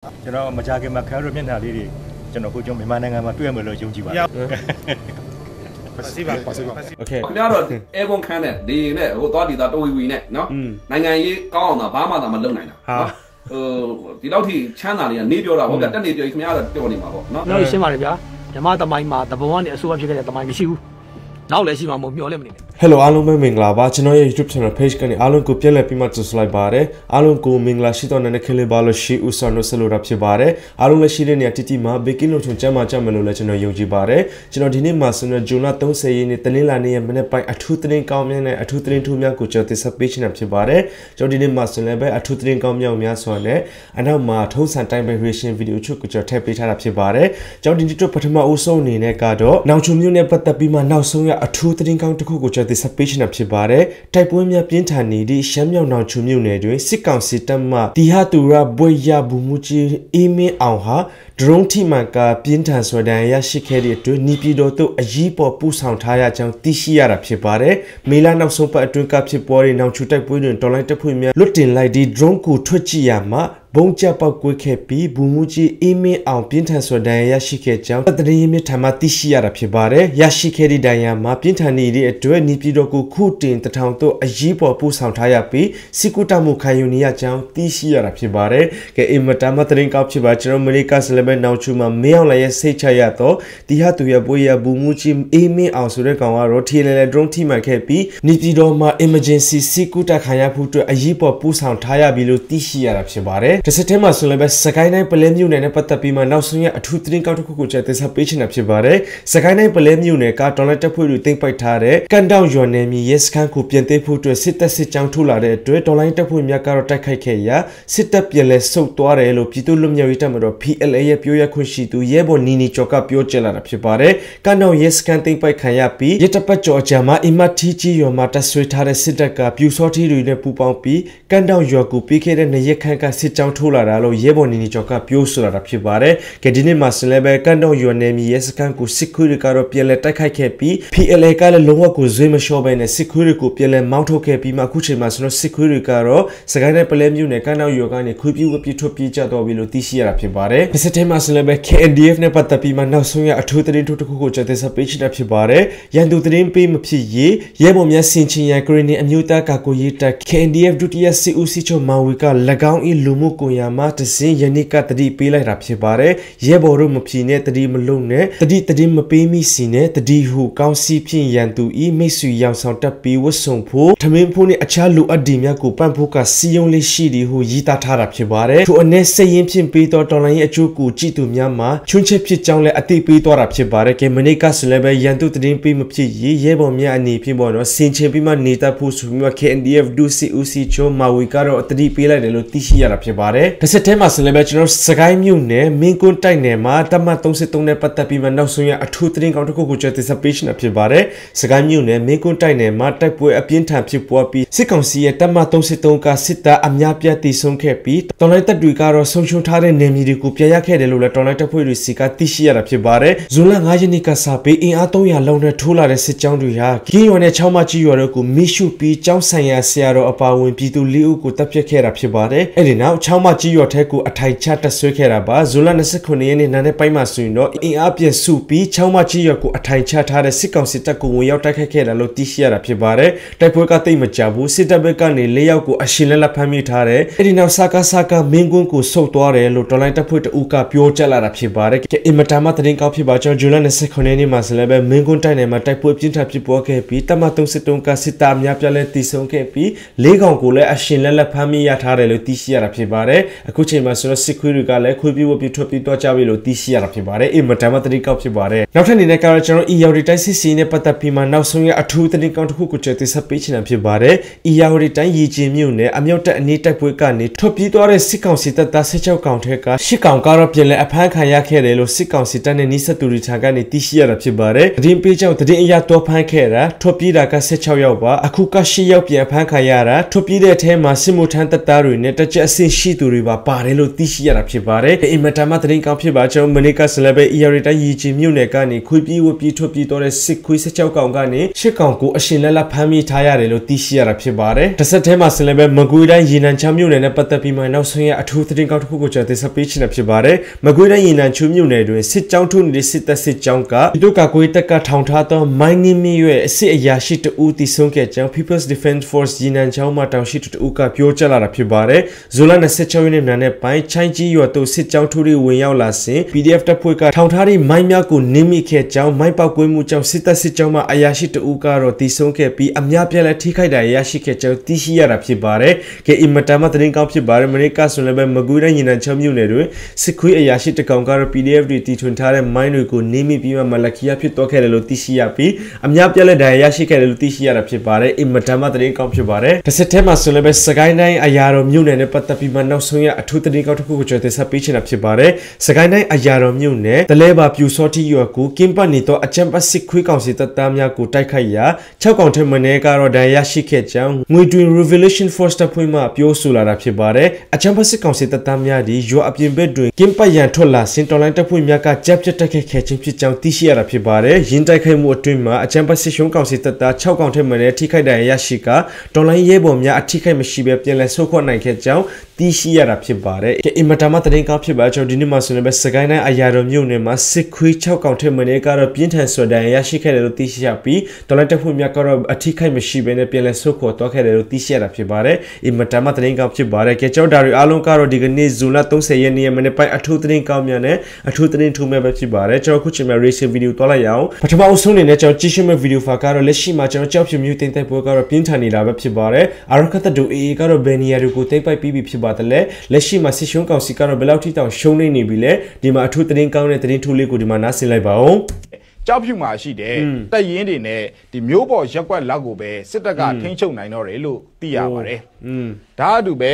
ကျွန်တော်မကြခင်မှာခါရမျက်နှာလေးတွေကျွန်တော်ကိုကျုံမြန်မာနိုင်ငံမှာတွေ့ရမယ်လို့ယုံကြည်ပါတယ်โอเคခင်ဗျားတော့အဲကွန်ခန်းနဲ့ဒီနဲ့ဟိုသွားဒီသားတဝီဝီနဲ့နော်နိုင်ငံရေးကောင်းအောင်တာဘာမှသာမလုပ်နိုင်တာနော်ဒီလောက်ထိချမ်းသာလေးကနေပြောတာဟုတ်ဗျတက်နေပြောခင်ဗျားတော့ပြောနေမှာပေါ့နော်ကျွန်တော်ရှင်းပါတယ်ဗျာဓမ္မသမိုင်းမှာတဘုံကနေအစိုးရဖြစ်ခဲ့တဲ့သမိုင်းမရှိဘူးနောက်လည်းရှိမှာမဟုတ်မျောလဲမနေနဲ့ Hello အားလုံးပဲမင်္ဂလာပါကျွန်တော်ရဲ့ YouTube channel page ကနေအားလုံးကိုပြန်လည်ပြီးမှကြိုဆိုလိုက်ပါတယ်အားလုံးကိုမင်္ဂလာရှိတော့တဲ့ခင်လေးပါလို့ရှိဦးဆောင်လို့ဆက်လို့ရဖြစ်ပါတယ်အားလုံးလည်းရှိတဲ့နေရာတီမှာဘေကင်းလို့ချုံကျမ်းမှာကြမယ်လို့လည်းကျွန်တော်ယုံကြည်ပါတယ်ကျွန်တော်ဒီနေ့မှာဆိုတော့ဂျွန်လ30ရက်နေ့တနင်္လာနေ့ရဲ့မနေ့ပိုင်းအထူးသတင်းကောင်းများနဲ့အထူးသတင်းထူးများကိုကျွန်တော်တင်ဆက်ပေးချင်တာဖြစ်ပါတယ်ကျွန်တော်ဒီနေ့မှာဆိုလည်းပဲအထူးသတင်းကောင်းများများဆိုတော့အနောက်မှာထုံးစံတိုင်းပဲ reaction video ချုပ်ကိုကျွန်တော်ထည့်ပေးထားတာဖြစ်ပါတယ်ကျွန်တော်ဒီနေ့ပထမအဦးဆုံးအနေနဲ့ကတော့နောင်ချုံမျိုးနဲ့ပတ်သက်ပြီးမှနောက်ဆုံးရအထူးသတင်းကောင်းတစ်ခုကိုကျွန်တော်တင်ဆက်ပေးချင်တာဖြစ်ပါတယ်တိုက်ပွဲများပြင်းထန်နေသည့်ရှမ်းမြောက်နောင်ချုံမြို့နယ်တွင်စစ်ကောင်စီတပ်မှတီဟာတူရဘွေရဘူးမှုကြီးအေးမင်းအောင်ဟာဒရုန်းထိမှန်ကပြင်းထန်စွာဒဏ်ရာရရှိခဲ့တဲ့အတွက်နီပြည်တော်သို့အရေးပေါ်ပို့ဆောင်ထားရကြောင်းသိရှိရတာဖြစ်ပါတယ်မေလနောက်ဆုံးပတ်အတွင်းကဖြစ်ပေါ်တဲ့နောင်ချုံတိုက်ပွဲတွင်တော်လိုင်းတပ်ဖွဲ့များလွတ်တင်လိုက်သည့်ဒရုန်းကိုထွက်ကြည့်ရမှာဘုံကျပောက်ကွေးခဲ့ပြီးဘူမှုကြီးအေးမင်းအောင်ပြင်းထန်စွာဒဏ်ရာရရှိခဲ့ကြောင်းတရင်မြစ်ထံမှသိရှိရတာဖြစ်ပါတယ်ရရှိခဲ့တဲ့ဒဏ်ရာမှာပြင်းထန်နေတဲ့အတွက်နီပြည်တော်ကိုခုတင်တထောင်တို့အရေးပေါ်ပို့ဆောင်ထားရပြီးစစ်ကူတမှုခံယူနေရကြောင်းသိရှိရတာဖြစ်ပါတယ်ကဲအင်မတန်မှတရင်ကောက်ဖြစ်ပါကျွန်တော်အမေရိကဆလဘဲနောင်ချူမှာမင်းအောင်လည်းစိတ်ချရတော့တီဟာသူရဘွေရဘူမှုကြီးအေးမင်းအောင်ဆိုတဲ့ကောင်ကတော့ထီလဲလဲဒရုန်းထိမှန်ခဲ့ပြီးနီပြည်တော်မှာ emergency စစ်ကူတခံရဖို့အတွက်အရေးပေါ်ပို့ဆောင်ထားရပြီလို့သိရှိရတာဖြစ်ပါတယ်တစ်စက်တည်းမှာဆိုလည်းပဲစကိုင်းတိုင်းပလဲမြို့နယ်နဲ့ပတ်သက်ပြီးမှနောက်ဆုံးရအထူးသတင်းကောက်တစ်ခုကိုကျွန်တော်တင်ဆက်ပေးချင်တာဖြစ်ပါတယ်စကိုင်းတိုင်းပလဲမြို့နယ်ကဒေါ်လာတပ်ဖွဲ့တွေတင်ပိုက်ထားတဲ့ကန်တောင်ရွာနယ်မြေရဲစခန်းကိုပြင်သိမ်းဖို့အတွက်စစ်တပ်စစ်ကြောင်းထိုးလာတဲ့အတွက်ဒေါ်လာတပ်ဖွဲ့များကတော့တိုက်ခိုက်ခဲ့ရာစစ်တပ်ပြန်လဲဆုတ်သွားတယ်လို့ပြည်သူ့လူမျိုးရေးတပ်မတော် PLA ရဲ့ပြောရခွင့်ရှိသူရဲဘော်နီနီကျော်ကပြောကြားလာတာဖြစ်ပါတယ်ကန်တောင်ရဲစခန်းတင်ပိုက်ခံရပြီးရတပတ်ကျော်အကြာမှာအင်မတ်တီကြီးရွာမှာတပ်ဆွဲထားတဲ့စစ်တပ်ကပြူစောထီတွေနဲ့ပူးပေါင်းပြီးကန်တောင်ရွာကိုပြီးခဲ့တဲ့နေ့ရက်ခန့်ကစစ်ကြောင်းထိုးလာတာလို့ရဲဘော်နီနီကျော်ကပြောဆိုတာဖြစ်ပါတယ်။ဒီနေ့မှာဆလဲပဲကန်တောင်ရွာနယ်မြေရဲစခန်းကိုစစ်ခွေးတွေကတော့ပြန်လဲတိုက်ခိုက်ခဲ့ပြီး PLA ကလည်းလုံးဝကိုဇွေးမလျှော့ဘဲနဲ့စစ်ခွေးတွေကိုပြန်လဲမောင်းထုတ်ခဲ့ပြီးမှအခုချိန်မှာကျွန်တော်စစ်ခွေးတွေကတော့စကိုင်းတိုင်းပလဲမြို့နယ်ကန်တောင်ရွာကနေခွေးပြူဝပြထွက်ပြေးကြတော့ပြီလို့သိရှိရတာဖြစ်ပါတယ်။ဒီစက်တင်ဘာဆလဲပဲ KNDF နဲ့ပတ်သက်ပြီးမှနောက်ဆုံးရအထူးသတင်းတစ်ခုကိုကျွန်တော်ဆက်ပေးချင်တာဖြစ်ပါတယ်။ရန်သူသတင်းပေးမဖြစ်ရေးရဲဘော်များစင်ချင်ရန်ဂရနီအမျိုးသားကာကွယ်ရေးတပ် KNDF ဒုတိယစစ်ဦးစီးချုပ်မောင်ဝီက၎င်း၏လူမှုကွန်ရက်မှာတစင်းယနေ့ကတတိပေးလိုက်တာဖြစ်ပါတယ်ရဲဘော်တို့မဖြီနဲ့တတိမလုံးနဲ့တတိမပေးမိစီနဲ့တတိဟုကောင်းစီဖြင့်ရန်သူဤမိတ်ဆွေရောင်ဆောင်တက်ပြီးဝတ်ဆုံဖို့ထမင်းဖို့နဲ့အခြားလူအပ်ဒီများကိုပန့်ဖို့ကစီယုံလေးရှိသည်ဟုရည်သားထားတာဖြစ်ပါတယ်ထိုအနေစိတ်ရင်းဖြင့်ပေးတော်တော်လိုင်းရဲ့အကျိုးကိုကြည့်သူများမှာချွန်းချက်ဖြစ်ကြောင်းလည်းအသိပေးသွားတာဖြစ်ပါတယ်ကဲမနေ့ကဆိုလည်းပဲရန်သူတတိပေးမဖြစ်ရေးရဲဘော်များအနေဖြင့်ပေါ့နော်စင်ချင်ပြီးမှနေတတ်ဖို့ဆိုပြီးမှ KNDF ဒုစစ်ဦးစီးချုပ်မာဝီကတော့တတိပေးလိုက်တယ်လို့သိရှိရတာဖြစ်ပါတယ်တစ်ဆက်တည်းမှာဆိုလည်းပဲကျွန်တော်စကိုင်းမြို့နယ်မင်းကွန်းတိုက်နယ်မှာတမတ်33နဲ့ပတ်သက်ပြီးမှနောက်ဆုံးရအထူးသတင်းကောင်းတစ်ခုကိုကျွန်တော်တင်ဆက်ပေးချင်တာဖြစ်ပါတယ်စကိုင်းမြို့နယ်မင်းကွန်းတိုက်နယ်မှာတိုက်ပွဲအပြင်းထန်ဖြစ်ပွားပြီးစစ်ကောင်စီရဲ့တမတ်33ကစစ်တပ်အများပြားတည်ဆုံခဲ့ပြီးတော်လိုင်းတပ်တွေကတော့ဆုံးရှုံးထားတဲ့နယ်မြေတွေကိုပြန်ရခဲ့တယ်လို့လည်းတော်လိုင်းတပ်ဖွဲ့တွေစီကသိရှိရတာဖြစ်ပါတယ်ဇွန်လ9ရက်နေ့ကစပြီးအင်အား300လောက်နဲ့ထိုးလာတဲ့စစ်ကြောင်းတွေဟာကင်းရွာနဲ့ချောင်းမကြီးရွာတို့ကိုမိရှုပြီးကျောင်းဆိုင်ရာဆရာတော်အပါဝင်ပြည်သူ၄ဦးကိုတပ်ဖြတ်ခဲ့တာဖြစ်ပါတယ်အဲ့ဒီနောက်ချောင်းမကြီးရွာထဲကိုအထိုင်ချတပ်ဆွဲခဲ့တာပါဇွန်လ29ရက်နေ့နာနဲ့ပိုင်းမှာဆိုရင်တော့အင်အားပြည့်စုပြီးချောင်းမကြီးရွာကိုအထိုင်ချထားတဲ့စစ်ကောင်စစ်တပ်ကိုဝင်ရောက်တိုက်ခိုက်ခဲ့တာလို့သိရှိရတာဖြစ်ပါတယ်တိုက်ပွဲကတိတ်မကြဘူးစစ်တပ်ဘက်ကနေ၄ယောက်ကိုအရှင်လက်လက်ဖမ်းမိထားတယ်အဲ့ဒီနောက်စကားမင်းကွန်းကိုဆုတ်သွားတယ်လို့တော်လိုင်းတပ်ဖွဲ့တအုပ်ကပြောကြားလာတာဖြစ်ပါတယ်အင်မတန်မှသတင်းကောက်ဖြစ်ပါကျွန်တော်ဇွန်လ29ရက်နေ့မှာဆိုလည်းပဲမင်းကွန်းတိုက်နယ်မှာတိုက်ပွဲပြင်းထန်ဖြစ်ပွားခဲ့ပြီးတမတ်33ကစစ်သားများပြလဲတည်ဆုံခဲ့ပြီး၄ကောင်ကိုလည်းအရှင်လက်လက်ဖမ်းမိရထားတယ်လို့သိရှိရတာဖြစ်ပါတယ်အခုချိန်မှာဆိုတော့စစ်ခွေးတွေကလည်းခွေးပြေးဝပြေးထွက်ပြေးတော့ကြပြီလို့သိရှိရတာဖြစ်ပါတယ်အင်မတန်မှသတင်းကောက်ဖြစ်ပါတယ်နောက်ထပ်အနေနဲ့ကတော့ကျွန်တော်အီယာဝတီတိုင်းစစ်စီနဲ့ပတ်သက်ပြီးမှနောက်ဆုံးရအထူးသတင်းကောက်တစ်ခုကိုကျွန်တော်တင်ဆက်ပေးချင်တာဖြစ်ပါတယ်အီယာဝတီတိုင်းရည်ချင်းမြို့နယ်အမြောက်တပ်အနီးတိုက်ပွဲကနေထွက်ပြေးသွားတဲ့စစ်ကောင်စီတပ်သား16ကောင်ထဲက10ကောင်ကတော့ပြန်လဲအဖမ်းခံရခဲ့တယ်လို့စစ်ကောင်စီတပ်နဲ့နှိစက်သူတွေထံကနေသိရှိရတာဖြစ်ပါတယ်သတင်းပေးကြောင့်သတင်းအရတော့ဖမ်းခဲ့တာထွက်ပြေးတာက16ယောက်ပါအခုက10ယောက်ပြန်ဖမ်းခံရတာထွက်ပြေးတဲ့အထဲမှာစစ်မှုထမ်းတပ်သားတွေနဲ့တကြက်အဆင့်ရှိ တူတွေပါပါတယ်လို့သိရှိရတာဖြစ်ပါတယ်အင်မတန်မှသတင်းကောင်းဖြစ်ပါကျွန်တော်မနေ့ကဆလဘဲ ER တိုင်းရီချင်းမြို့နယ်ကနေခွေးပြေးဝပြေးထွက်ပြေးတော့တဲ့စစ်ခွေး16ကောင်ကနေ10ကောင်ကိုအရှင်လက်လက်ဖမ်းမိထားရတယ်လို့သိရှိရတာဖြစ်ပါတယ်တစ်ဆက်တည်းမှာဆလဘဲမကွေးတိုင်းရေနံချမ်းမြို့နယ်နဲ့ပတ်သက်ပြီးမှနောက်ဆုံးရအထူးသတင်းကောင်းတစ်ခုကိုကျွန်တော်တင်ဆက်ပေးချင်တာဖြစ်ပါတယ်မကွေးတိုင်းရေနံချူမြို့နယ်တွင်စစ်ကြောင်းထုနေတဲ့စစ်တပ်စစ်ကြောင်းကဒီတို့ကကွေးတက်ကထောင်ထားသောမိုင်းနင်းမီရဲ့အစစ်အရာရှိတဦးတည်ဆုံးခဲ့ကြောင်း People's Defense Force ရေနံချောင်းမှတောင်ရှိတဦးကပြောကြားလာတာဖြစ်ပါတယ်ဇူလိုင်26ရက်နေ့နဲ့ပိုင်းချိုင်းကြီးရွာသို့စစ်ကြောင်းထိုးတွေဝင်ရောက်လာစဉ် PDF တပ်ဖွဲ့ကထောင်ထားသည့်မိုင်းများကိုနင်းမိခဲ့ကြောင်းမိုင်းပေါက်ကွဲမှုကြောင့်စစ်တပ်စစ်ကြောင်းမှအရာရှိတဦးကတော့တည်ဆုံးခဲ့ပြီးအများပြားလည်းထိခိုက်ဒဏ်ရာရရှိခဲ့ကြောင်းသိရှိရတာဖြစ်ပါတယ်။ကဲအင်မတန်မှသတင်းကောင်းဖြစ်ပါတယ်။မနေ့ကဆိုလည်းပဲမကွေးတိုင်းရေနံချောင်းမြို့နယ်တွင်စစ်ခွေးအရာရှိတကောင်ကတော့ PDF တွေတီထွင်ထားတဲ့မိုင်းတွေကိုနင်းမိပြီးမှမလကီယာဖြစ်သွားခဲ့တယ်လို့သိရှိရပြီးအများပြားလည်းဒဏ်ရာရရှိခဲ့တယ်လို့သိရှိရတာဖြစ်ပါတယ်။အင်မတန်မှသတင်းကောင်းဖြစ်ပါတယ်။တစ်ဆက်တည်းမှာဆိုလည်းပဲစကိုင်းတိုင်းအရာတော်မြို့နယ်နဲ့ပတ်သက်ပြီးမှနောက်ဆုံးရအထူးသတင်းကောင်းတစ်ခုကိုကျွန်တော်တင်ဆက်ပေးချင်တာဖြစ်ပါတယ်။စကိုင်းတိုင်းအရာတော်မြို့နယ်တလဲပါပြူစောတိရွာကိုကင်းပတ်နေသောအချမ်းပတ်စစ်ခွေးကောင်စီတပ်သားများကိုတိုက်ခိုက်ရာ6ကောင်ထက်မနည်းကတော့ဒဏ်ရာရှိခဲ့ကြောင်းငွေတွင် Revelation Force တပ်ဖွဲ့မှပြောဆိုလာတာဖြစ်ပါတယ်။အချမ်းပတ်စစ်ကောင်စီတပ်သားများဒီရွာအပြင်ဘက်တွင်ကင်းပတ်ရန်ထွက်လာစင်တော်လိုင်းတပ်ဖွဲ့များကကြက်ပြတ်တက်ခဲ့ခြင်းဖြစ်ကြောင်းသိရှိရတာဖြစ်ပါတယ်။ရင်းတိုက်ခိုက်မှုအတွင်းမှာအချမ်းပတ်စစ်ရှုံးကောင်စီတပ်သား6ကောင်ထက်မနည်းထိခိုက်ဒဏ်ရာရရှိကတော်လိုင်းရဲဘော်များအထိခိုက်မရှိဘဲပြန်လည်ဆုတ်ခွာနိုင်ခဲ့ကြောင်းသိရှိရတာဖြစ်ပါတယ်။အင်မတန်မှသတင်းကောင်းဖြစ်ပါကျွန်တော်ဒီနေ့မှာဆိုရင်ပဲစကိုင်းတိုင်းအရာတော်မြို့နယ်မှာစစ်ခွေး6ကောင်ထက်မနည်းကတော့ပြင်းထန်စွာဒဏ်ရာရရှိခဲ့တယ်လို့သိရှိရပြီးတော်လိုင်းတပ်ဖွဲ့များကတော့အထိခိုက်မရှိဘဲနဲ့ပြန်လည်ဆုတ်ခွာသွားခဲ့တယ်လို့သိရှိရတာဖြစ်ပါတယ်။အင်မတန်မှသတင်းကောင်းဖြစ်ပါတယ်။ကျွန်တော်ဒါတွေအားလုံးကတော့ဒီကနေ့ဇွန်လ30ရက်နေ့မနေ့ပိုင်းအထူးသတင်းကောင်းများနဲ့အထူးသတင်းထူးမဲ့ပဲဖြစ်ပါတယ်။ကျွန်တော်ခုချိန်မှာ racing video တွားလိုက်ရအောင်ပထမအဆုံးအနေနဲ့ကျွန်တော်ကြည့်ရှုမဲ့ video file ကတော့လက်ရှိမှာကျွန်တော်ကြောက်ဖြူမျိုးတင်တဲ့ပွဲကတော့ပြင်းထန်နေတာပဲဖြစ်ပါတယ်။အာရခတ်တူ AA ကတော့ဘယ်နေရာတွေကိုတိတ်ပိုက်ပြီးဖြစ်ပါတယ်လေ။လက်ရှိမှာစစ်ရှုံးကောင်စီကတော့ဘယ်လောက်ထိတောင်ရှုံးနေပြီလဲဒီမှာအထူးသတင်းကောင်းတဲ့သတင်းထူးလေးကိုဒီမှာနားဆင်လိုက်ပါဦးကြောက်ဖြူမှာရှိတယ်တက်ရင်တွေနဲ့ဒီမျိုးပေါ်ရက်ကွက်လောက်ကိုပဲစစ်တပ်ကထိန်းချုပ်နိုင်တော့တယ်လို့သိရပါတယ်ဒါအတူပ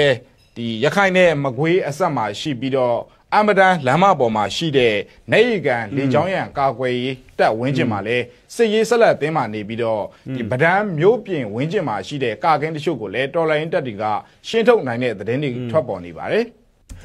ဲဒီရခိုင်နဲ့မကွေးအဆက်မှာရှိပြီးတော့အမဒန်လမ်းမပေါ်မှာရှိတဲ့နေရီကန်လေချောင်းရံကာကွယ်ရေးတပ်ဝင်းကျင်မှာလဲစစ်ရေးဆက်လက်အသင်းမှာနေပြီးတော့ဒီဗဒန်းမျိုးပြင်ဝင်းကျင်မှာရှိတဲ့ကာကင်းတချို့ကိုလည်းတော်လိုင်းတပ်တွေကရှင်းထုတ်နိုင်တဲ့သတင်းတွေထွက်ပေါ်နေပါတယ်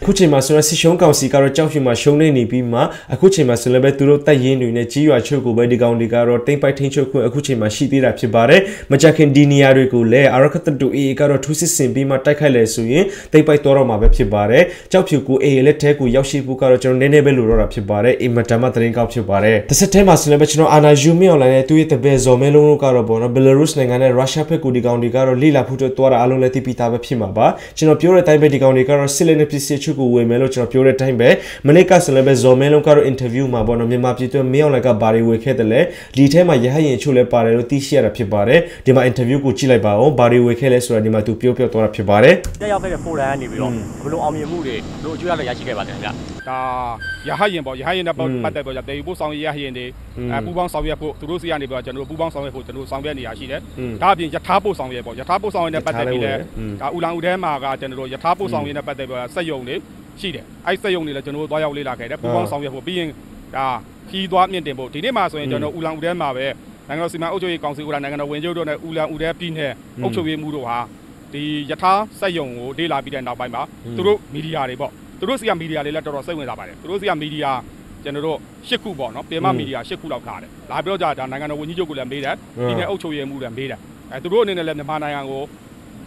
အခုချိန်မှာဆိုတော့စစ်ရှုံးကောင်စီကတော့ကြောက်ဖြူမှာရှုံးနေပြီးမှအခုချိန်မှာဆိုလည်းပဲသူတို့တပ်ရင်းတွေနဲ့ကြီးရွာချုပ်ကိုပဲဒီကောင်တွေကတော့တိမ့်ပိုက်ထိန်းချုပ်ခွင့်အခုချိန်မှာရှိသေးတာဖြစ်ပါတယ်မကြခင်ဒီနေရာတွေကိုလည်းအာရခတ်တူ AA ကတော့ထူးစစ်ဆင်ပြီးမှတိုက်ခိုက်လဲဆိုရင်တိမ့်ပိုက်တော့တော့မှာပဲဖြစ်ပါတယ်ကြောက်ဖြူကို AA လက်ထဲကိုရောက်ရှိဖို့ကတော့ကျွန်တော်နည်းနည်းပဲလိုတော့တာဖြစ်ပါတယ်အင်မတန်မှသတင်းကောင်းဖြစ်ပါတယ်တစ်ဆက်တည်းမှာဆိုလည်းပဲကျွန်တော်အာနာယူမီအွန်လိုင်းနဲ့သူ့ရဲ့တပည့်ဇော်မဲလုံးတို့ကတော့ပေါ့နော် Belarus နိုင်ငံနဲ့ Russia ဘက်ကိုဒီကောင်တွေကတော့လိလာဖို့တော့တာအားလုံးလည်းသိပြီးသားပဲဖြစ်မှာပါကျွန်တော်ပြောတဲ့အတိုင်းပဲဒီကောင်တွေကတော့စစ်လက်နဲ့ပစ္စည်းချုပ်ကိုဝယ်မယ်လို့ကျွန်တော်ပြောတဲ့အတိုင်းပဲမနေ့ကဆိုလည်းပဲဇော်မဲလုံးကတော့ interview မှာပေါ့နော်မြန်မာပြည်သူမင်းအောင်လိုက်ကဘာတွေဝယ်ခဲ့တယ်လဲဒီထဲမှာရဟရင်ချို့လဲပါတယ်လို့သိရှိရတာဖြစ်ပါတယ်ဒီမှာ interview ကိုကြည့်လိုက်ပါဦးဘာတွေဝယ်ခဲ့လဲဆိုတာဒီမှာသူပြောပြသွားတာဖြစ်ပါတယ်တက်ရောက်ခဲ့တဲ့ forum ကနေပြီးတော့ဘယ်လိုအောင်မြင်မှုတွေဘယ်လိုအကျိုးရလဒ်ရရှိခဲ့ပါလဲခင်ဗျာဒါရဟရင်ပေါ့ရဟရင်နဲ့ပတ်သက်ပြီးတော့တေပို့ဆောင်ရဟရင်တွေပူပေါင်းဆောင်ရွက်ဖို့သူတို့စီကနေပြီးတော့ကျွန်တော်တို့ပူပေါင်းဆောင်ရွက်ဖို့ကျွန်တော်တို့ဆောင်ရွက်နေရရှိတယ်ဒါအပြင်ယထာပို့ဆောင်ရွက်ပေါ့ယထာပို့ဆောင်ရွက်နဲ့ပတ်သက်ပြီးလဲဒါဦးလောင်ဦးထဲမှာကကျွန်တော်တို့ယထာပို့ဆောင်ရွက်နဲ့ပတ်သက်ပြီးတော့စက်ယုံတွေရှိတယ်အဲ့စက်ယုံတွေလည်းကျွန်တော်တို့သွားရောက်လေ့လာခဲ့တယ်ပူပေါင်းဆောင်ရွက်ဖို့ပြီးရင်ဒါခီးသွားမြင့်တင်ဖို့ဒီနေ့မှာဆိုရင်ကျွန်တော်ဦးလောင်ဦးထဲမှာပဲနိုင်ငံတော်စီမံအုပ်ချုပ်ရေးကောင်စီဥက္ကဋ္ဌနိုင်ငံတော်ဝန်ကြီးတို့နဲ့ဦးလောင်ဦးထဲပြည်နယ်အုပ်ချုပ်ရေးမှူးတို့ဟာဒီယထာစက်ယုံကိုလေ့လာပြီးတဲ့နောက်ပိုင်းမှာသူတို့မီဒီယာတွေပေါ့သူတို့စီကမီဒီယာတွေလည်းတော်တော်စိတ်ဝင်စားပါတယ်သူတို့စီကမီဒီယာကျွန်တော်တို့8ခုပေါ့နော်ပြင်မမီဒီယာ8ခုလောက်ထားတယ်လာပြောကြတာနိုင်ငံတော်ဝန်ကြီးချုပ်ကလည်းမေးတယ်ပြည်နယ်အုပ်ချုပ်ရေးမှူးလည်းမေးတယ်သူတို့အနေနဲ့လည်းမြန်မာနိုင်ငံကို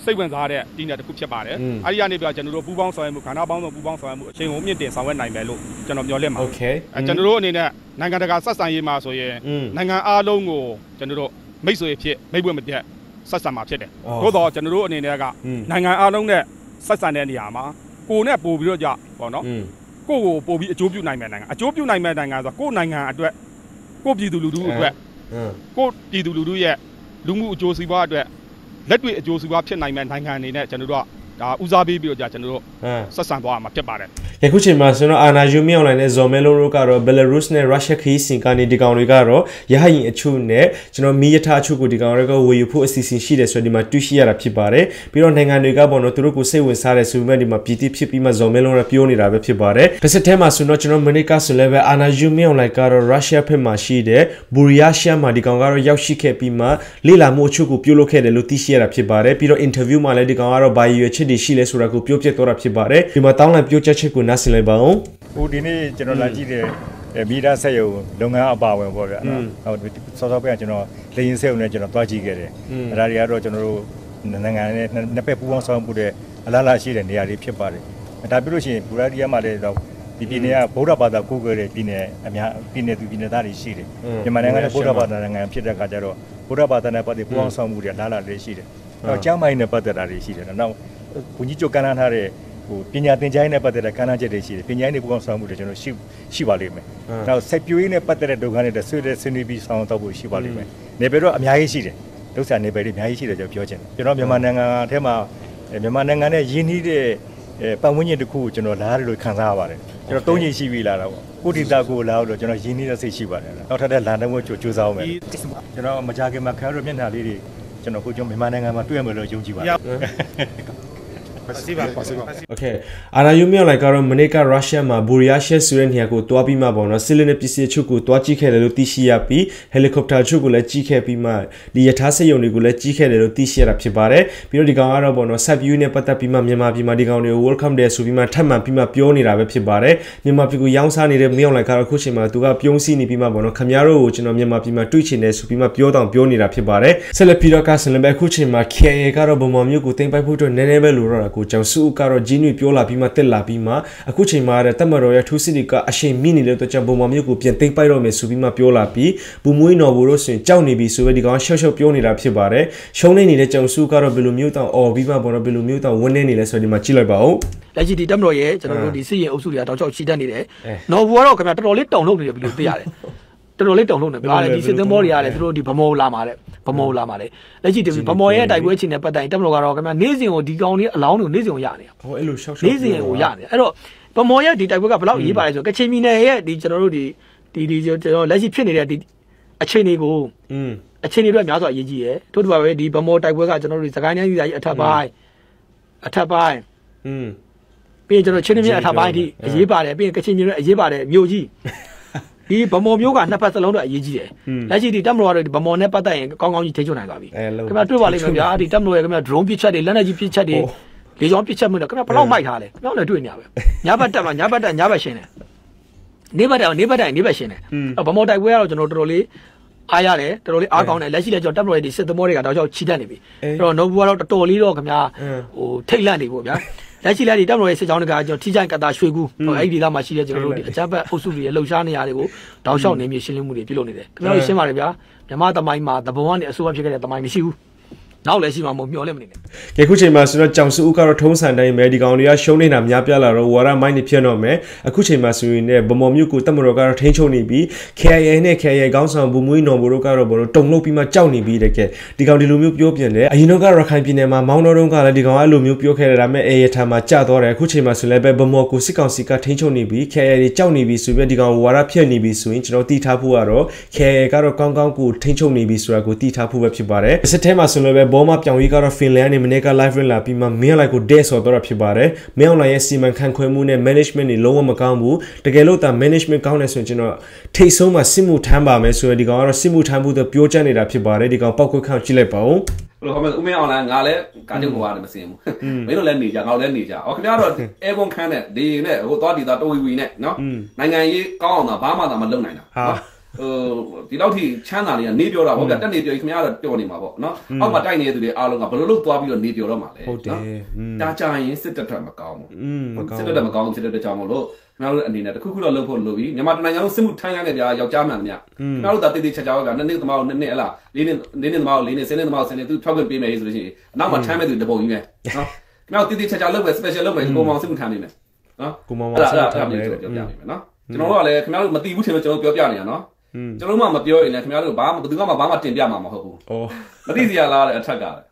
စိတ်ဝင်စားတဲ့ပြည်နယ်တစ်ခုဖြစ်ပါတယ်အဲဒီကနေပြကျွန်တော်တို့ပူးပေါင်းဆောင်ရွက်မှုခန္ဓာပေါင်းစုံပူးပေါင်းဆောင်ရွက်မှုအချိန်ကိုမြင့်တင်ဆောင်ရွက်နိုင်မယ်လို့ကျွန်တော်မျှော်လင့်ပါတယ်ကျွန်တော်တို့အနေနဲ့နိုင်ငံတကာဆက်ဆံရေးမှာဆိုရင်နိုင်ငံအားလုံးကိုကျွန်တော်တို့မိတ်ဆွေဖြစ်မိတ်ဝတ်မပြတ်ဆက်ဆံမှာဖြစ်တယ်သို့တော့ကျွန်တော်တို့အနေနဲ့ကနိုင်ငံအားလုံးနဲ့ဆက်ဆံတဲ့နေရာမှာကိုယ်နဲ့ပို့ပြီးတော့ကြပေါ့နော်ကိုယ့်ကိုပို့ပြီးအကျိုးပြုနိုင်မယ့်နိုင်ငံအကျိုးပြုနိုင်မယ့်နိုင်ငံဆိုတော့ကိုယ့်နိုင်ငံအတွက်ကိုယ့်ပြည်သူလူထုအတွက်ကိုယ့်ပြည်သူလူထုရဲ့လူမှုအကျိုးစီးပွားအတွက်လက်တွေ့အကျိုးစီးပွားဖြစ်နိုင်မယ့်နိုင်ငံအနေနဲ့ကျွန်တော်တို့ကဒါဦးစားပေးပြီးတော့ကျွန်တော်တို့ဆက်ဆံသွားမှာဖြစ်ပါတယ် ယခုချိန်မှာကျွန်တော်အာနာယူမီအွန်လိုင်းနဲ့ဇော်မဲလုံးတို့ကတော့ဘယ်လာရုစ်နဲ့ရုရှားခီးစင်ကနေဒီကောင်တွေကတော့ရဟရင်အချို့နဲ့ကျွန်တော်မီယထာအချို့ကိုဒီကောင်တွေကဝေယူဖို့အစီအစဉ်ရှိတယ်ဆိုတော့ဒီမှာတွေ့ရှိရတာဖြစ်ပါတယ်ပြီးတော့နိုင်ငံတွေကပေါ့နော်သူတို့ကိုစိတ်ဝင်စားတယ်ဆိုပေမဲ့ဒီမှာပြည်တိဖြစ်ပြီးမှဇော်မဲလုံးကပြောနေတာပဲဖြစ်ပါတယ်တစ်စက်ထဲမှာဆိုတော့ကျွန်တော်မနီကာဆိုလည်းပဲအာနာယူမီအွန်လိုင်းကတော့ရုရှားဖက်မှာရှိတဲ့ဘူရီယာရှာမှာဒီကောင်ကတော့ရောက်ရှိခဲ့ပြီးမှလေ့လာမှုအချို့ကိုပြုလုပ်ခဲ့တယ်လို့သိရှိရတာဖြစ်ပါတယ်ပြီးတော့အင်တာဗျူးမှာလည်းဒီကောင်ကတော့ဘာရွေချစ်တွေရှိလဲဆိုတာကိုပြောပြတော့တာဖြစ်ပါတယ်ဒီမှာတောင်းလိုက်ပြောချက်ချက်ကိုနားဆင်လိုက်ပါဦးဟိုဒီနေ့ကျွန်တော်လာကြည့်တဲ့မီဒါဆက်ရုံလုပ်ငန်းအပါဝင်ပေါ့ဗျာနော်ဟုတ်စောစောပဲကျွန်တော်လေရင်ဆက်ရုံနဲ့ကျွန်တော်တွားကြည့်ခဲ့တယ်အဲဒါတွေကတော့ကျွန်တော်တို့နိုင်ငံနဲ့နှစ်ဖက်ပူးပေါင်းဆောင်မှုတဲ့အလားလားရှိတဲ့နေရာတွေဖြစ်ပါတယ်ဒါပြလို့ရှိရင်ဘူရာဒီယာမှာလည်းတော့ဒီပြည်နယ်ကဗုဒ္ဓဘာသာကိုးကွယ်တဲ့ပြည်နယ်အများပြည်နယ်သူပြည်နယ်သားတွေရှိတယ်မြန်မာနိုင်ငံကဗုဒ္ဓဘာသာနိုင်ငံဖြစ်တဲ့အခါကျတော့ဗုဒ္ဓဘာသာနဲ့ပတ်သက်ပူးပေါင်းဆောင်မှုတွေအလားလားတွေရှိတယ်တော့ကျမ်းမိုင်းနဲ့ပတ်သက်တာတွေရှိတယ်နောက်ဘုန်းကြီးချုပ်ကမ်းလှမ်းထားတဲ့ဟိုပညာသင်ကြားရေးနဲ့ပတ်သက်တဲ့ကဏ္ဍချက်တွေရှိတယ်ပညာရေးနဲ့ပူးပေါင်းဆောင်မှုတွေကျွန်တော်ရှိပါလိမ့်မယ်။နောက်စိုက်ပျိုးရေးနဲ့ပတ်သက်တဲ့ဒုက္ခတွေဆွေးနွေးပြီးဆောင်တော့ဖို့ရှိပါလိမ့်မယ်။နေပြည်တော်အများကြီးရှိတယ်။ဒုက္ခနေပြည်တော်အများကြီးရှိတယ်ကျွန်တော်ပြောချင်တယ်။ကျွန်တော်မြန်မာနိုင်ငံထဲမှာမြန်မာနိုင်ငံနဲ့ရင်းနှီးတဲ့ပတ်ဝန်းကျင်တစ်ခုကိုကျွန်တော်လာရတယ်လို့ခံစားရပါတယ်။ကျွန်တော်၃ချိန်ရှိပြီလာတာပေါ့။ကိုတီတာကိုလာလို့ကျွန်တော်ရင်းနှီးတဲ့စိတ်ရှိပါတယ်။နောက်ထပ်တဲ့လန်ဒန်ကိုကြိုးစားအောင်မယ်။ကျွန်တော်မကြခင်မှာခံရတဲ့မျက်နှာလေးတွေကျွန်တော်ကိုကျွန်တော်မြန်မာနိုင်ငံမှာတွေ့ရမယ်လို့ယုံကြည်ပါတယ်โอเคအာရာယူမီအွန်လိုင်းကတော့မနေ့ကရုရှားမှာဘူရီယာရှက်ဆိုတဲ့နေရာကိုတွားပြီးမှပေါ့နော်စစ်လက်နဲ့ပစ္စည်းချုပ်ကိုတွားကြည့်ခဲ့တယ်လို့သိရှိရပြီးဟယ်လီကော်ပတာချုပ်ကိုလည်းကြီးခဲ့ပြီးမှဒီယထာစက်ရုံတွေကိုလည်းကြီးခဲ့တယ်လို့သိရှိရတာဖြစ်ပါတယ်ပြီးတော့ဒီကောင်ကတော့ပေါ့နော်ဆက်ဗျူးနဲ့ပတ်သက်ပြီးမှမြန်မာပြည်မှာဒီကောင်တွေကို welcome တယ်ဆိုပြီးမှထပ်မံပြီးမှပြောနေတာပဲဖြစ်ပါတယ်မြန်မာပြည်ကိုရောင်းစားနေတဲ့မီအွန်လိုင်းကတော့အခုချိန်မှာသူကပြုံးစီနေပြီးမှပေါ့နော်ခင်ဗျားတို့ကိုကျွန်တော်မြန်မာပြည်မှာတွေ့ချင်တယ်ဆိုပြီးမှပြောနေတာဖြစ်ပါတယ်ဆက်လက်ပြီးတော့ကဆင်လည်းပဲအခုချိန်မှာ KIA ကတော့ဗမာမျိုးကိုတင်ပိုက်ဖို့အတွက်နည်းနည်းပဲလိုတော့တာကိုကြောင့်စုကတော့ဂျင်းတွေပြောလာပြီးမှတက်လာပြီးမှအခုချိန်မှာတဲ့တက်မတော်ရဲ့ထူးစစ်တွေကအရှိန်မြင့်နေတဲ့အတွက်ကြောင့်ဗမာမျိုးကိုပြန်သိမ်းပိုက်တော့မယ်ဆိုပြီးမှပြောလာပြီးဘူမွေးနော်ဘူတို့ဆိုရင်ကြောက်နေပြီဆိုပဲဒီကောင်ရှော့ပြောနေတာဖြစ်ပါတယ်ရှုံးနေတဲ့ကြောင့်စုကတော့ဘယ်လိုမျိုးတောင်အော်ပြီးမှပေါ်တော့ဘယ်လိုမျိုးတောင်ဝန်းနေနေလဲဆိုတော့ဒီမှာကြည့်လိုက်ပါဦးလက်ရှိဒီတက်မတော်ရဲ့ကျွန်တော်တို့ဒီစစ်ရင်အုပ်စုတွေကတောက်ချောက်ချီတက်နေတယ်နော်ဘူကတော့ခင်ဗျာတော်တော်လေးတောင်လုပ်နေတယ်ဘယ်လိုသိရလဲတော်တော်လေးတောင်လုံးနေပါတယ်ဒီစစ်သင်္ဘောတွေရတယ်သူတို့ဒီဗမောလာမှာတဲ့ဗမောလာမှာလေလက်ရှိဒီဗမောရဲ့တိုက်ပွဲချင်းနဲ့ပတ်သက်ရင်တက်မလို့ကတော့ခင်ဗျာနေ့စဉ်ကိုဒီကောင်လေးအလောင်းတွေကိုနေ့စဉ်ကိုရနေတာဟောအဲ့လိုရှောက်နေ့စဉ်ကိုရနေတာအဲ့တော့ဗမောရဲ့ဒီတိုက်ပွဲကဘယ်လောက်ရေးပါလဲဆိုတော့ကချင်ပြည်နယ်ရဲ့ဒီကျွန်တော်တို့ဒီကျွန်တော်လက်ရှိဖြစ်နေတဲ့ဒီအခြေအနေကိုအခြေအနေတွေအများစွာအရေးကြီးတယ်ထို့တူပါပဲဒီဗမောတိုက်ပွဲကကျွန်တော်တို့စကိုင်းတိုင်းပြည်သားကြီးအထက်ပိုင်းပြီးရင်ကျွန်တော်ချင်းမြအထက်ပိုင်းဒီအရေးပါတယ်ပြီးရင်ကချင်ပြည်နယ်အရေးပါတယ်မြို့ကြီးဒီဗမောမျိုးကနှစ်ဖက်စလုံးတော့အရေးကြီးတယ်လက်ရှိဒီတက်မတော်ကတော့ဒီဗမောနဲ့ပတ်သက်ရင်ကောင်းကောင်းကြီးထိန်းချုပ်နိုင်သွားပြီခင်ဗျာတွေ့ပါလိမ့်မယ်ဗျာဒီတက်မတော်ရဲ့ခင်ဗျာ drone ပစ်ချက်တွေလက်နက်ကြီးပစ်ချက်တွေလေကြောင်းပစ်ချက်မှုတွေခင်ဗျာဘယ်လောက်မိုက်ထားလဲခင်ဗျာလည်းတွေ့နေရပဲညဘက်တက်မှာညဘက်တက်ညဘက်ရှင်းတယ်နေဘက်တက်နေဘက်ရှင်းတယ်ဗမောတိုက်ပွဲကတော့ကျွန်တော်တော်တော်လေးအားရတယ်တော်တော်လေးအားကောင်းတယ်လက်ရှိလည်းကျွန်တော်တက်မတော်ရဲ့ဒီစစ်သမောတွေကတော့ချီတက်နေပြီအဲ့တော့နိုဘူကတော့တော်တော်လေးတော့ခင်ဗျာဟိုထိတ်လန့်နေပေါ့ဗျာလက်ရှိလည်းဒီတက်မတော်ရဲ့စစ်ကြောင်းတွေကကျွန်တော်ထိကြိုင်ကတာရွှေကူအဲ့ဒီဒေသမှာရှိတဲ့ကျွန်တော်တို့ဒီအကြမ်းဖက်အုပ်စုတွေရဲ့လှုပ်ရှားနေရာတွေကိုတောက်လျှောက်နေမြေရှင်းလင်းမှုတွေပြုလုပ်နေတယ်ခင်ဗျားတို့ရှင်းပါတယ်ဗျာမြန်မာသမိုင်းမှာသဘောကနေအစိုးရဖြစ်ခဲ့တဲ့သမိုင်းမရှိဘူးနောက်လည်းရှိမှာမဟုတ်မျောလည်းမနေနဲ့ကဲခုချိန်မှာဆိုတော့ကြောင်စုဦးကတော့ထုံးစံတိုင်းပဲဒီကောင်တွေကရှုံးနေတာများပြလာတော့ဝါရမိုင်းနေဖြစ်တော့မယ်အခုချိန်မှာဆိုရင်ဗမော်မြို့ကိုတက်မတော်ကတော့ထိန်းချုပ်နေပြီး KIA နဲ့ KIA ခေါင်းဆောင်ဘူမွေးနော်ဘိုတို့ကတော့ဘောတုံလုတ်ပြီးမှကြောက်နေပြီးတဲ့ကဲဒီကောင်ဒီလိုမျိုးပြောပြန်တယ်အရင်တော့ကရခိုင်ပြည်နယ်မှာမောင်းတော်တုံးကလည်းဒီကောင်အဲ့လိုမျိုးပြောခဲ့တယ်ဒါပေမဲ့အေရထာမှာကြာတော့တယ်အခုချိန်မှာဆိုလည်းပဲဗမော်ကိုစစ်ကောင်စီကထိန်းချုပ်နေပြီး KIA တွေကြောက်နေပြီးဆိုပြီးဒီကောင်ဝါရဖြစ်နေပြီးဆိုရင်ကျွန်တော်တီးထားဖို့ကတော့ KIA ကတော့ကောင်းကောင်းကိုထိန်းချုပ်နေပြီးဆိုတာကိုတီးထားဖို့ပဲဖြစ်ပါတယ်စစ်ထဲမှာဆိုလည်းပဲဘောမပြောင်ကြီးကတော့ဖင်လန်နဲ့မနေ့က live လာပြီးမှမင်းလိုက်ကိုဒဲဆော်တော့ဖြစ်ပါတယ်မင်းလိုက်ရဲ့စီမံခန့်ခွဲမှုနဲ့ management တွေလုံးဝမကောင်းဘူးတကယ်လို့ဒါ management ကောင်းတယ်ဆိုရင်ကျွန်တော်ထိတ်ဆုံးမှာစစ်မှုထမ်းပါမယ်ဆိုရင်ဒီကောင်ကတော့စစ်မှုထမ်းဖို့ပြောချနေတာဖြစ်ပါတယ်ဒီကောင်ပောက်ခွက်ခေါင်းကြည့်လိုက်ပါဦးဘယ်လိုခေါ်မလဲဦးမင်းအောင်လိုင်းငါလည်းကာချုပ်ဘွားလည်းမစင်ဘူးမင်းတို့လည်းနေကြငါလည်းနေကြအော်ခင်ဗျားတော့အဲဘုံခန်းနဲ့ဒီနဲ့ဟိုသွားဒီသားတဝီဝီနဲ့နော်နိုင်ငံရေးကောင်းအောင်တာဘာမှသာမလုပ်နိုင်တာနော်ဒီလောက်ထိချမ်းသာလေးကနေပြောတာဟုတ်ကဲ့တက်နေပြောခင်ဗျားတော့ပြောနေမှာပေါ့နော်အောက်မှာတိုက်နေတဲ့သူတွေအားလုံးကဘယ်လိုလုပ်သွားပြီးတော့နေပြောတော့မှာလဲဟုတ်တယ်တာကြရင်စစ်တပ်မကောင်းဘူးစစ်တပ်မကောင်းစစ်တပ်ကြောင့်မလို့ခင်ဗျားတို့အနေနဲ့တခုခုတော့လုပ်ဖို့လိုပြီမြန်မာနိုင်ငံလုံးစစ်မှုထမ်းရတဲ့ဗျာယောက်ျားမှန်တယ်ဗျာခင်ဗျားတို့ဒါတိတိကျကျကနှစ်နှစ်သမားနှစ်နှစ်ဟလားလေးနှစ်သမားလေးနှစ်ဆယ်နှစ်သမားဆယ်နှစ်သူထောက်ခွင့်ပေးမယ်ဆိုလို့ရှိရင်အနောက်မှာထမ်းမဲ့သူတပုံကြီးပဲနော်ခင်ဗျားတို့တိတိကျကျလုပ်ပဲ special လုပ်ပဲကိုမောင်စစ်မှုထမ်းနေမယ်နော်ကိုမောင်စစ်မှုထမ်းနေတယ်ပြောပြနေမယ်နော်ကျွန်တော်တို့ကလည်းခင်ဗျားတို့မသိဘူးထင်လို့ကျွန်တော်ပြောပြနေတာနော်ကျွန်တော်မှမပြောရင်လည်းခင်ဗျားတို့ဘာမှဘယ်သူမှဘာမှတင်ပြမှာမဟုတ်ဘူး။မသိစီရလားတဲ့အထက်ကလည်း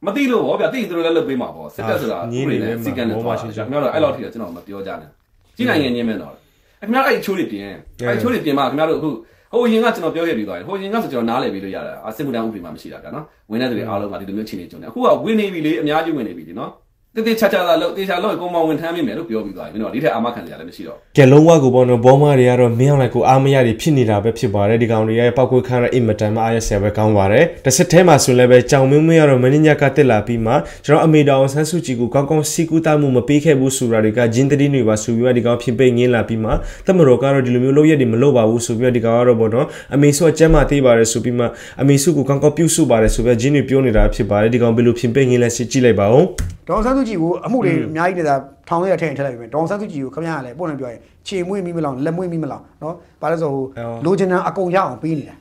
မသိလို့ဟောဗျာသိရင်တို့လည်းလုပ်ပေးမှာပေါ့စစ်တပ်ဆိုတာဥပဒေနဲ့စီကံနဲ့သွားခင်ဗျားတို့အဲ့လောက်ထိတော့ကျွန်တော်မပြောကြနဲ့ ကြီးနိုင်ငံရင်းမဲ့တော့ခင်ဗျားအဲ့ချိုးတွေပြင်အဲ့ချိုးတွေပြင်မှာခင်ဗျားတို့အခုဟိုရင်ကကျွန်တော်ပြောခဲ့ပြီးသွားတယ်ဟိုရင်ကဆိုကျွန်တော်နားလည်ပြီးလို့ရတာစစ်မှုထမ်းဥပဒေမှာမရှိတာဗျာနော်ဝင်တဲ့တွေအားလုံးကဒီလိုမျိုးချင်းနေကြုံတယ်အခုကဝင်နေပြီလေအများကြီးဝင်နေပြီဒီနော်တေချာချာလာလို့တေချာလို့ကိုမောင်ဝင်ထမ်းမိမယ်လို့ပြောပြီးသွားပြီမင်းတို့ဒီထက်အာမခံကြလည်းမရှိတော့ကဲလုံးဝကိုပေါ့နော်ဘောမတွေကတော့မင်းအောင်လိုက်ကိုအားမရတွေဖြစ်နေတာပဲဖြစ်ပါတယ်ဒီကောင်တွေရဲ့ပောက်ကွေးခန်းရအင်မတန်မှအားရဆရာပဲကောင်းပါတယ်တစ်ဆက်ထဲမှာဆိုလည်းပဲကြောင်မင်းမင်းကတော့မင်းညကတက်လာပြီးမှကျွန်တော်အမေတော်ဆန်းစုကြည်ကိုကောင်းကောင်းစီကူတာမှုမပေးခဲ့ဘူးဆိုတာတွေကဂျင်းတတိတွေပါဆိုပြီးတော့ဒီကောင်ဖြစ်ပိတ်ငင်းလာပြီးမှတမတော်ကတော့ဒီလိုမျိုးလုပ်ရက်တွေမလုပ်ပါဘူးဆိုပြီးတော့ဒီကောင်ကတော့ပေါ့နော်အမေစုကကျမ်းမာသေးပါတယ်ဆိုပြီးမှအမေစုကိုကောင်းကောင်းပြုစုပါတယ်ဆိုပြီးဂျင်းတွေပြောနေတာဖြစ်ပါတယ်ဒီကောင်ဘယ်လိုဖြစ်ပိတ်ငင်းလဲစစ်ကြည့်လိုက်ပါဦးဒေါ်ဆန်းစုကြည်ကိုအမှုတွေအများကြီးနေတာထောင်ရထည့်ထည့်လိုက်ပြီဒေါ်ဆန်းစုကြည်ကိုခင်ဗျားကလည်းပုံနဲ့ပြောရင်ခြေမွေးမိမလောင်လက်မွေးမိမလောင်နော်ဘာလဲဆိုဟိုလိုချင်တာအကုန်ရအောင်ပေးနေတာ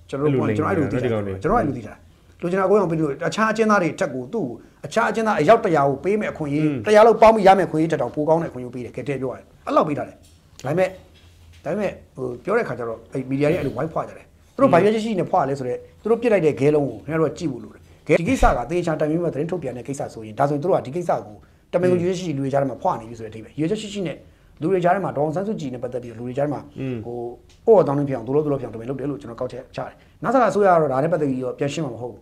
ကျွန်တော်အဲ့လိုသိတာကျွန်တော်အဲ့လိုသိတာလိုချင်တာအကုန်ရအောင်ပေးလို့အခြားအကျဉ်းသားတွေတက်ကိုသူ့အခြားအကျဉ်းသားအယောက်100ကိုပေးမယ်အခွင့်အရေး100လောက်ပေါင်းပြီးရမယ်အခွင့်အရေးတက်တော့ပိုကောင်းတဲ့အခွင့်အရေးပေးတယ်ကဲတဲ့ပြောရတယ်အဲ့လောက်ပေးတာလေဒါပေမဲ့ဟိုပြောတဲ့ခါကျတော့အဲ့မီဒီယာတွေအဲ့လိုဝိုင်းဖွာကြတယ်သူတို့ဘာရွေးရှိနေဖွာလဲဆိုတော့သူတို့ပြစ်လိုက်တဲ့ခဲလုံးကိုခင်ဗျားတို့ကကြည့်ဖို့လိုတယ်ဒီကိစ္စကသေချာတိုင်ပြီးမှသတင်းထုတ်ပြန်တဲ့ကိစ္စဆိုရင်ဒါဆိုရင်တို့ကဒီကိစ္စကိုတမန်ကိုရွေးရှိလူတွေကြားထဲမှာဖွာနေပြီဆိုတဲ့အထိပဲရွေးချက်ရှိနဲ့လူတွေကြားထဲမှာဒေါအောင်ဆန်းစုကြည်နဲ့ပတ်သက်ပြီးလူတွေကြားထဲမှာဟိုပေါ်တောင်းနေပြောင်းတို့လို့ပြောင်းတမန်လုပ်တယ်လို့ကျွန်တော်ကောက်ချက်ချတယ်နောက်ဆက်အစိုးရကတော့ဒါနဲ့ပတ်သက်ပြီးတော့ပြန်ရှင်းမှာမဟုတ်ဘူး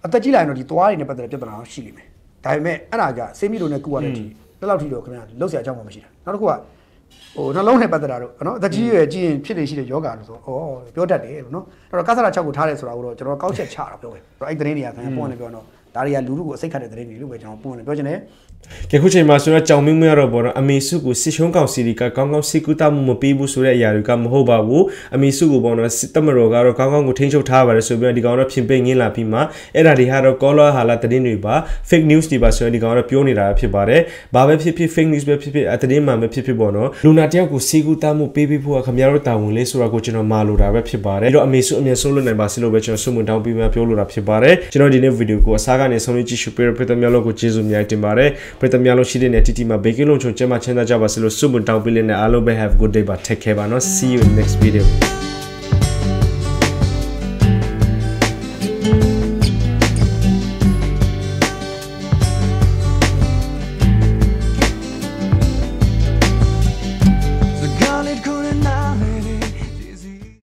အသက်ကြီးလာရင်တော့ဒီသွားတွေနဲ့ပတ်သက်တဲ့ပြဿနာရှိလိမ့်မယ်ဒါပေမဲ့အဲ့ဒါကစေးမိလို့နဲ့ကူရတဲ့အထိဘယ်လောက်ထိတော့ခင်ဗျာလှုပ်ရှားအကြောင်းမှမရှိတာနောက်တစ်ခုကဟိုနှလုံးနဲ့ပတ်သက်တာတော့နော်အသက်ကြီးရွယ်ကြီးရင်ဖြစ်နေရှိတဲ့ယောဂါလို့ဆိုဩပြောတတ်တယ်လို့နော်အဲ့တော့ကဆရာ6ကိုထားတယ်ဆိုတာကိုတော့ကျွန်တော်ကောက်ချက်ချတာပြောတယ်အဲ့သတင်းတွေကခင်ဗျာပုံနဲ့ပြောတော့ဒါတွေကလူလူကိုအစိတ်ခတ်တဲ့သတင်းတွေလို့ပဲကျွန်တော်ပုံနဲ့ပြောချင်တယ်ကဲခုချိန်မှာဆိုတော့ကြောင်မင်းမရတော့ဘောနော်အမေစုကိုစစ်ရှုံးကောင်စီကကောင်းကောင်းစိကူတာမှုမပေးဘူးဆိုတဲ့အရာတွေကမဟုတ်ပါဘူးအမေစုကိုဘောနော်တမတော်ကတော့ကောင်းကောင်းကိုထိန်းချုပ်ထားပါတယ်ဆိုပြီးတော့ဒီကောင်တော့ပြင်ပိတ်ငင်းလာပြီးမှအဲ့ဒါတွေကတော့ကောလာဟာလာသတင်းတွေပါ fake news တွေပါဆိုတော့ဒီကောင်တော့ပြောနေတာဖြစ်ပါတယ်ဘာပဲဖြစ်ဖြစ် fake news ပဲဖြစ်ဖြစ်သတင်းမှန်ပဲဖြစ်ဖြစ်ပေါ့နော်လူနာတယောက်ကိုစိကူတာမှုပေးဖို့ကခင်ဗျားတို့တာဝန်လေးဆိုတာကိုကျွန်တော်မာလိုတာပဲဖြစ်ပါတယ်အဲ့တော့အမေစုအမြင်ဆုံးလွတ်နိုင်ပါစေလို့ပဲကျွန်တော်ဆုမွန်တောင်းပြီးမှပြောလိုတာဖြစ်ပါတယ်ကျွန်တော်ဒီနေ့ဗီဒီယိုကိုအစားကနေဆုံးဖြတ်ကြည့်ရှုပေးရတဲ့များလို့ကိုကျေးဇူးများတင်ပါတယ်ပရိသတ်များလို့ရှိတဲ့တီတီမှာဘေကင်းလုံးချုံကျမချမ်းသာကြပါစေလို့ဆုမွန်တောင်းပေးလေးနဲ့အားလုံးပဲ have good day ပါ take care ပါနော် see you in next video